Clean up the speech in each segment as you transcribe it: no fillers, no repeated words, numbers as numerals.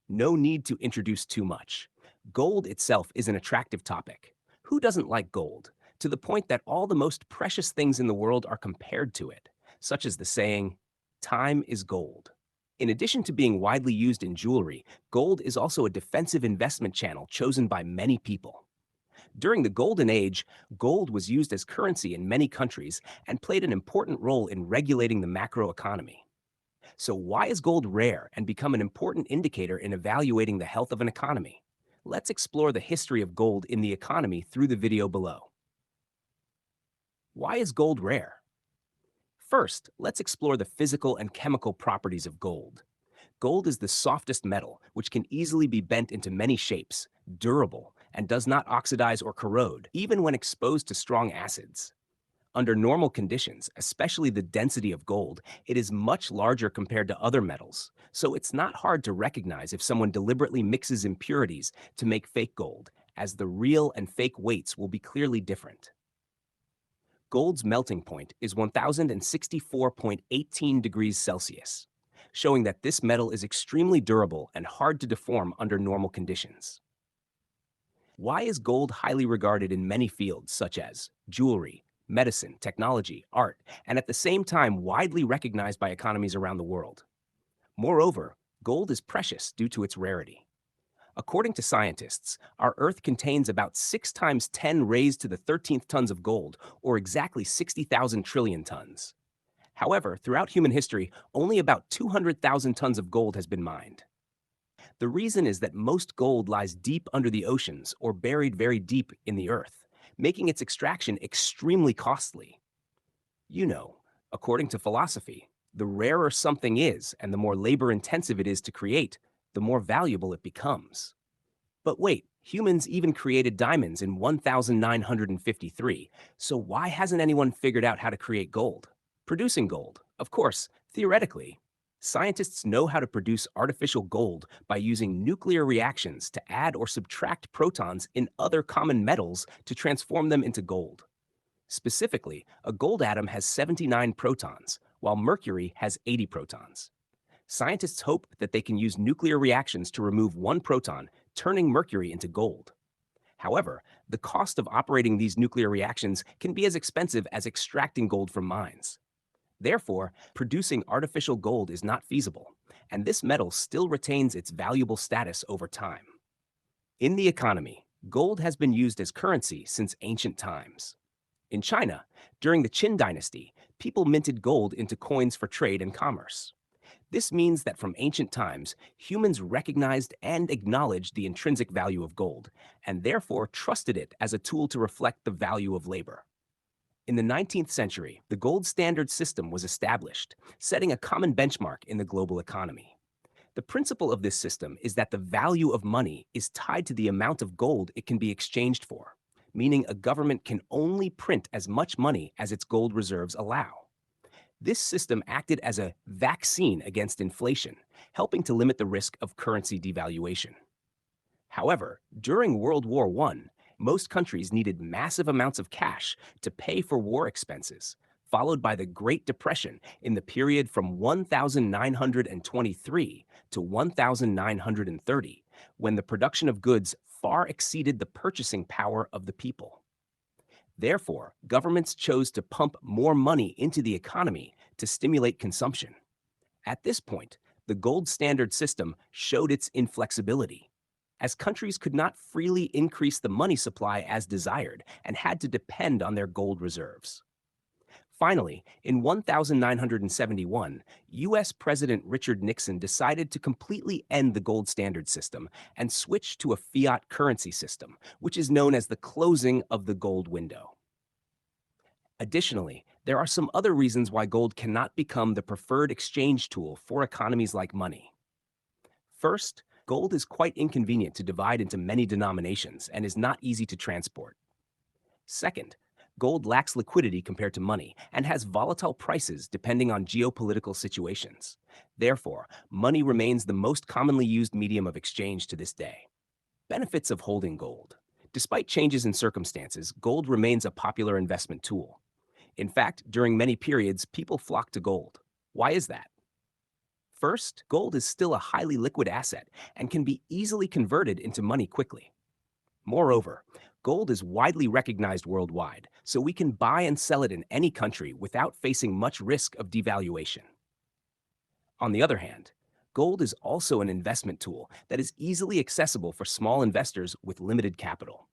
No need to introduce too much. Gold itself is an attractive topic. Who doesn't like gold? To the point that all the most precious things in the world are compared to it, such as the saying, time is gold. In addition to being widely used in jewelry, gold is also a defensive investment channel chosen by many people. During the Golden Age, gold was used as currency in many countries and played an important role in regulating the macroeconomy. So, why is gold rare and become an important indicator in evaluating the health of an economy? Let's explore the history of gold in the economy through the video below. Why is gold rare? First, let's explore the physical and chemical properties of gold. Gold is the softest metal, which can easily be bent into many shapes, durable, and does not oxidize or corrode, even when exposed to strong acids. Under normal conditions, especially the density of gold, it is much larger compared to other metals, so it's not hard to recognize if someone deliberately mixes impurities to make fake gold, as the real and fake weights will be clearly different. Gold's melting point is 1064.18 degrees Celsius, showing that this metal is extremely durable and hard to deform under normal conditions. Why is gold highly regarded in many fields such as jewelry, medicine, technology, art, and at the same time widely recognized by economies around the world? Moreover, gold is precious due to its rarity. According to scientists, our Earth contains about 6 times 10 raised to the 13th tons of gold, or exactly 60,000 trillion tons. However, throughout human history, only about 200,000 tons of gold has been mined. The reason is that most gold lies deep under the oceans or buried very deep in the earth, making its extraction extremely costly. You know, according to philosophy, the rarer something is and the more labor intensive it is to create, the more valuable it becomes. But wait, humans even created diamonds in 1953, so why hasn't anyone figured out how to create gold? Producing gold, of course, theoretically. Scientists know how to produce artificial gold by using nuclear reactions to add or subtract protons in other common metals to transform them into gold. Specifically, a gold atom has 79 protons, while mercury has 80 protons. Scientists hope that they can use nuclear reactions to remove one proton, turning mercury into gold. However, the cost of operating these nuclear reactions can be as expensive as extracting gold from mines. Therefore, producing artificial gold is not feasible, and this metal still retains its valuable status over time. In the economy, gold has been used as currency since ancient times. In China, during the Qin dynasty, people minted gold into coins for trade and commerce. This means that from ancient times, humans recognized and acknowledged the intrinsic value of gold, and therefore trusted it as a tool to reflect the value of labor. In the 19th century, the gold standard system was established, setting a common benchmark in the global economy. The principle of this system is that the value of money is tied to the amount of gold it can be exchanged for, meaning a government can only print as much money as its gold reserves allow. This system acted as a vaccine against inflation, helping to limit the risk of currency devaluation. However, during World War I, most countries needed massive amounts of cash to pay for war expenses, followed by the Great Depression in the period from 1923 to 1930, when the production of goods far exceeded the purchasing power of the people. Therefore, governments chose to pump more money into the economy to stimulate consumption. At this point, the gold standard system showed its inflexibility, as countries could not freely increase the money supply as desired and had to depend on their gold reserves. Finally, in 1971, US President Richard Nixon decided to completely end the gold standard system and switch to a fiat currency system, which is known as the closing of the gold window. Additionally, there are some other reasons why gold cannot become the preferred exchange tool for economies like money. First, gold is quite inconvenient to divide into many denominations and is not easy to transport. Second, gold lacks liquidity compared to money and has volatile prices depending on geopolitical situations. Therefore, money remains the most commonly used medium of exchange to this day. Benefits of holding gold. Despite changes in circumstances, gold remains a popular investment tool. In fact, during many periods, people flock to gold. Why is that? First, gold is still a highly liquid asset and can be easily converted into money quickly. Moreover, gold is widely recognized worldwide, so we can buy and sell it in any country without facing much risk of devaluation. On the other hand, gold is also an investment tool that is easily accessible for small investors with limited capital.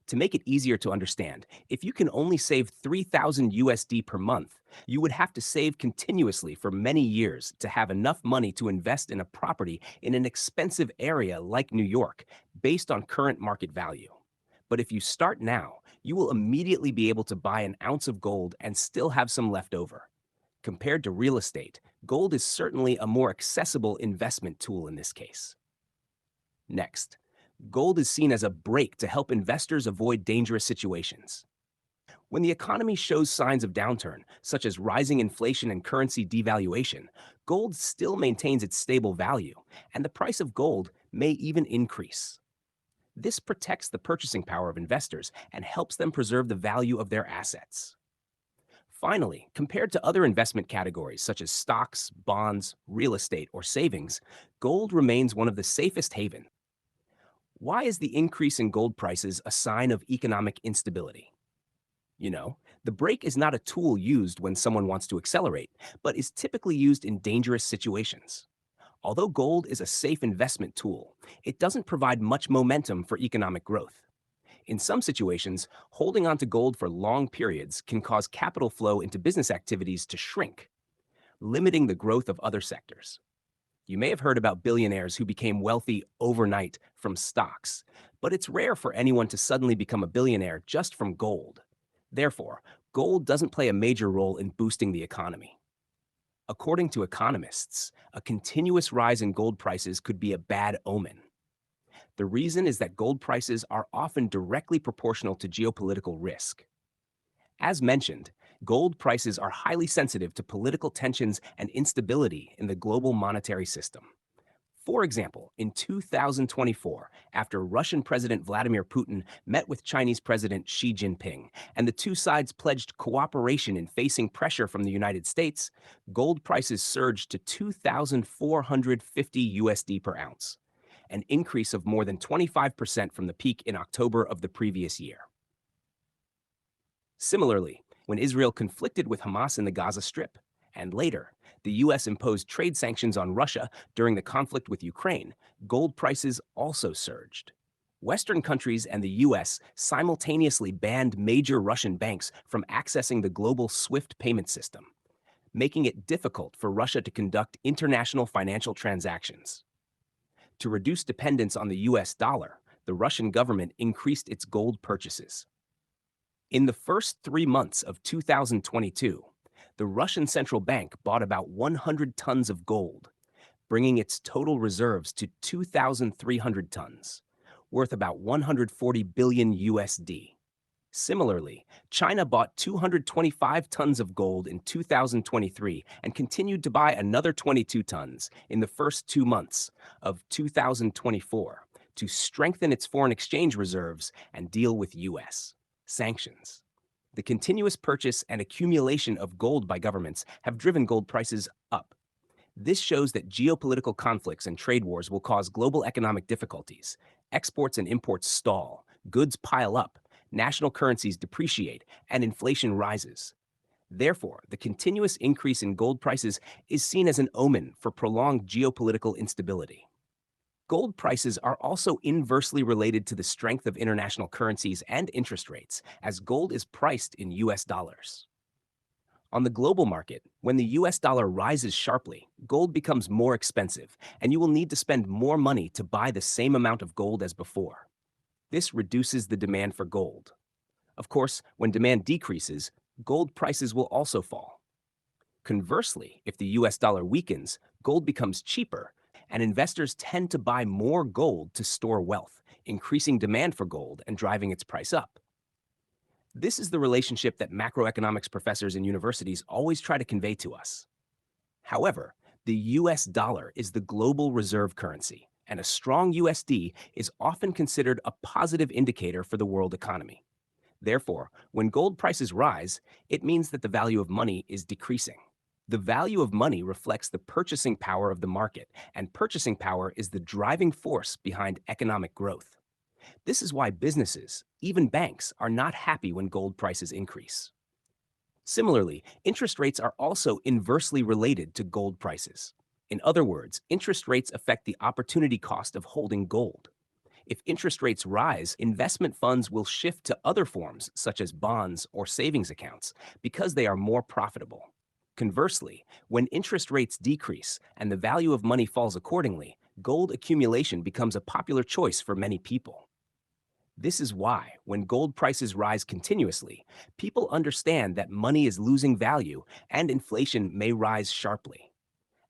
To make it easier to understand, if you can only save 3,000 USD per month, you would have to save continuously for many years to have enough money to invest in a property in an expensive area like New York, based on current market value. But if you start now, you will immediately be able to buy an ounce of gold and still have some left over. Compared to real estate, gold is certainly a more accessible investment tool in this case. Next, gold is seen as a brake to help investors avoid dangerous situations. When the economy shows signs of downturn, such as rising inflation and currency devaluation, gold still maintains its stable value, and the price of gold may even increase. This protects the purchasing power of investors and helps them preserve the value of their assets. Finally, compared to other investment categories such as stocks, bonds, real estate, or savings, gold remains one of the safest havens. Why is the increase in gold prices a sign of economic instability? The brake is not a tool used when someone wants to accelerate, but is typically used in dangerous situations. Although gold is a safe investment tool, it doesn't provide much momentum for economic growth. In some situations, holding on to gold for long periods can cause capital flow into business activities to shrink, limiting the growth of other sectors. You may have heard about billionaires who became wealthy overnight from stocks, but it's rare for anyone to suddenly become a billionaire just from gold. Therefore, gold doesn't play a major role in boosting the economy. According to economists, a continuous rise in gold prices could be a bad omen. The reason is that gold prices are often directly proportional to geopolitical risk. As mentioned, gold prices are highly sensitive to political tensions and instability in the global monetary system. For example, in 2024, after Russian President Vladimir Putin met with Chinese President Xi Jinping, and the two sides pledged cooperation in facing pressure from the United States, gold prices surged to 2,450 USD per ounce, an increase of more than 25% from the peak in October of the previous year. Similarly, when Israel conflicted with Hamas in the Gaza Strip, and later, the U.S. imposed trade sanctions on Russia during the conflict with Ukraine, gold prices also surged. Western countries and the U.S. simultaneously banned major Russian banks from accessing the global SWIFT payment system, making it difficult for Russia to conduct international financial transactions. To reduce dependence on the U.S. dollar, the Russian government increased its gold purchases. In the first 3 months of 2022, the Russian central bank bought about 100 tons of gold, bringing its total reserves to 2,300 tons, worth about 140 billion USD. Similarly, China bought 225 tons of gold in 2023 and continued to buy another 22 tons in the first 2 months of 2024 to strengthen its foreign exchange reserves and deal with U.S. sanctions. The continuous purchase and accumulation of gold by governments have driven gold prices up. This shows that geopolitical conflicts and trade wars will cause global economic difficulties. Exports and imports stall, goods pile up, national currencies depreciate, and inflation rises. Therefore, the continuous increase in gold prices is seen as an omen for prolonged geopolitical instability. Gold prices are also inversely related to the strength of international currencies and interest rates, as gold is priced in US dollars. On the global market, when the US dollar rises sharply, gold becomes more expensive, and you will need to spend more money to buy the same amount of gold as before. This reduces the demand for gold. Of course, when demand decreases, gold prices will also fall. Conversely, if the US dollar weakens, gold becomes cheaper, and investors tend to buy more gold to store wealth, increasing demand for gold and driving its price up. This is the relationship that macroeconomics professors in universities always try to convey to us. However, the US dollar is the global reserve currency, and a strong USD is often considered a positive indicator for the world economy. Therefore, when gold prices rise, it means that the value of money is decreasing. The value of money reflects the purchasing power of the market, and purchasing power is the driving force behind economic growth. This is why businesses, even banks, are not happy when gold prices increase. Similarly, interest rates are also inversely related to gold prices. In other words, interest rates affect the opportunity cost of holding gold. If interest rates rise, investment funds will shift to other forms, such as bonds or savings accounts, because they are more profitable. Conversely, when interest rates decrease and the value of money falls accordingly, gold accumulation becomes a popular choice for many people. This is why, when gold prices rise continuously, people understand that money is losing value and inflation may rise sharply.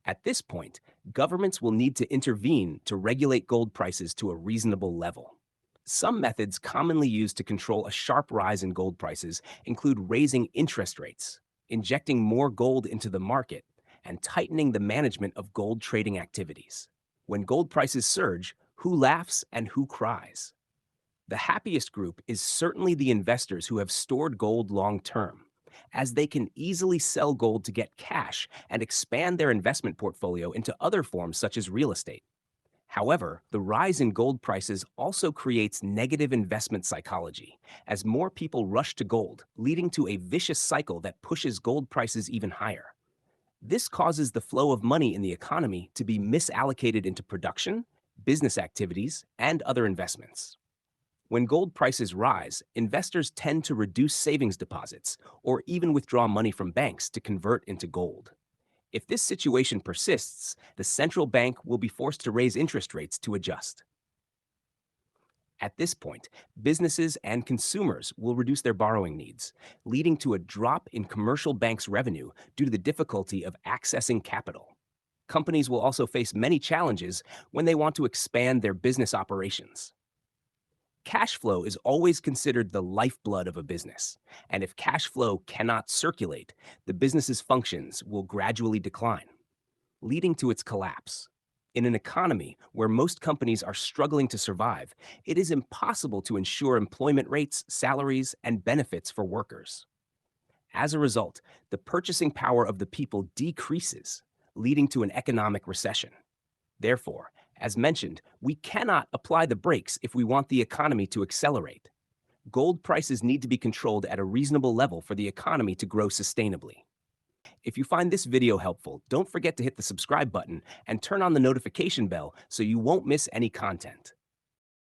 At this point, governments will need to intervene to regulate gold prices to a reasonable level. Some methods commonly used to control a sharp rise in gold prices include raising interest rates, injecting more gold into the market, and tightening the management of gold trading activities. When gold prices surge, who laughs and who cries? The happiest group is certainly the investors who have stored gold long term, as they can easily sell gold to get cash and expand their investment portfolio into other forms such as real estate. However, the rise in gold prices also creates negative investment psychology, as more people rush to gold, leading to a vicious cycle that pushes gold prices even higher. This causes the flow of money in the economy to be misallocated into production, business activities, and other investments. When gold prices rise, investors tend to reduce savings deposits or even withdraw money from banks to convert into gold. If this situation persists, the central bank will be forced to raise interest rates to adjust. At this point, businesses and consumers will reduce their borrowing needs, leading to a drop in commercial banks' revenue due to the difficulty of accessing capital. Companies will also face many challenges when they want to expand their business operations. Cash flow is always considered the lifeblood of a business, and if cash flow cannot circulate, the business's functions will gradually decline, leading to its collapse. In an economy where most companies are struggling to survive, it is impossible to ensure employment rates, salaries, and benefits for workers. As a result, the purchasing power of the people decreases, leading to an economic recession. Therefore, as mentioned, we cannot apply the brakes if we want the economy to accelerate. Gold prices need to be controlled at a reasonable level for the economy to grow sustainably. If you find this video helpful, don't forget to hit the subscribe button and turn on the notification bell so you won't miss any content.